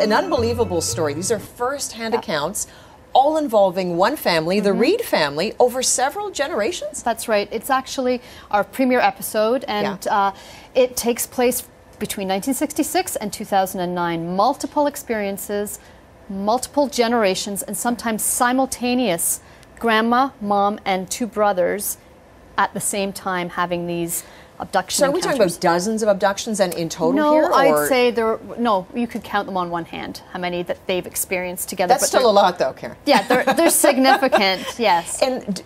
An unbelievable story. These are first-hand accounts, all involving one family, the Reed family, over several generations? That's right. It's actually our premiere episode, and it takes place between 1966 and 2009. Multiple experiences, multiple generations, and sometimes simultaneous grandma, mom, and two brothers at the same time having these abduction So are we talking about dozens of abductions and in total here? No, I'd say no, you could count them on one hand, how many that they've experienced together. That's still a lot though, Karen. Yeah, they're significant, yes. And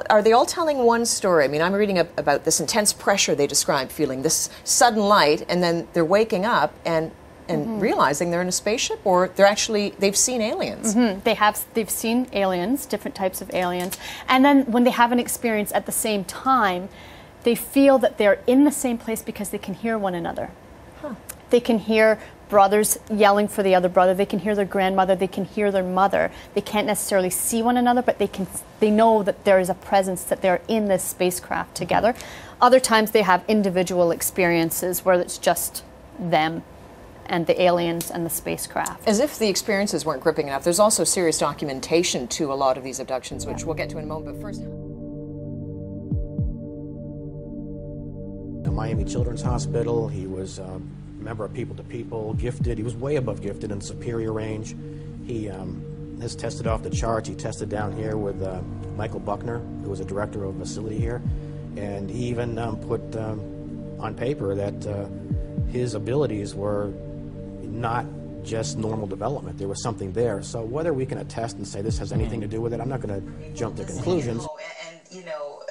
are they all telling one story? I mean, I'm reading about this intense pressure they describe, feeling this sudden light, and then they're waking up and realizing they're in a spaceship, or they've seen aliens. They've seen aliens, different types of aliens, and then when they have an experience at the same time, they feel that they're in the same place because they can hear one another. They can hear brothers yelling for the other brother. They can hear their grandmother. They can hear their mother. They can't necessarily see one another, but they know that there is a presence, that they're in this spacecraft together. Other times they have individual experiences where it's just them and the aliens and the spacecraft. As if the experiences weren't gripping enough, there's also serious documentation to a lot of these abductions, which we'll get to in a moment. But first, Miami Children's Hospital. He was a member of People to People, gifted. He was way above gifted in Superior Range. He has tested off the charts. He tested down here with Michael Buckner, who was a director of a facility here, and he even put on paper that his abilities were not just normal development. There was something there. So whether we can attest and say this has anything to do with it, I'm not going to jump to conclusions. And you know,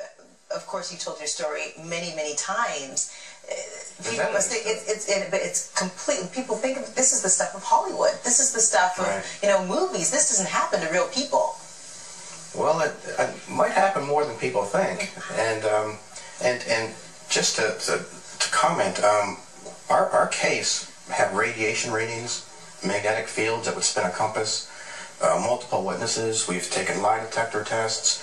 of course, you told your story many, many times. People must think but it's completely. People think of this is the stuff of Hollywood. This is the stuff of movies. This doesn't happen to real people. Well, it might happen more than people think, and just to comment, our case had radiation readings, magnetic fields that would spin a compass, multiple witnesses. We've taken lie detector tests.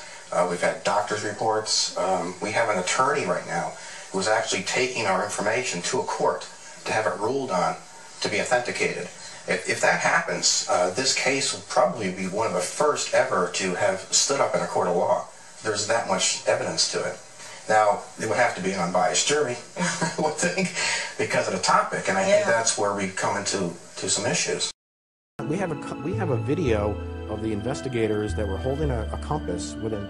We've had doctor's reports. We have an attorney right now who's actually taking our information to a court to have it ruled on to be authenticated. If that happens, this case will probably be one of the first ever to have stood up in a court of law. There's that much evidence to it. Now, it would have to be an unbiased jury, I would think, because of the topic, and I think that's where we come into some issues. We have a video of the investigators that were holding a compass within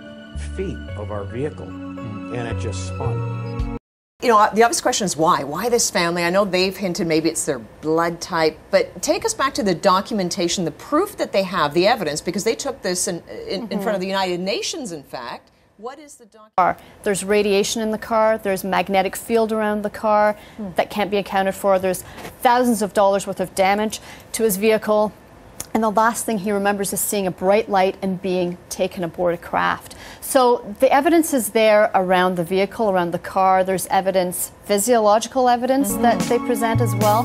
feet of our vehicle, and it just spun. You know, the obvious question is why? Why this family? I know they've hinted maybe it's their blood type, but take us back to the documentation, the proof that they have, the evidence, because they took this in front of the United Nations, in fact. What is the document? There's radiation in the car, there's magnetic field around the car that can't be accounted for, there's thousands of dollars worth of damage to his vehicle, and the last thing he remembers is seeing a bright light and being taken aboard a craft. So the evidence is there around the vehicle, around the car. There's evidence, physiological evidence that they present as well.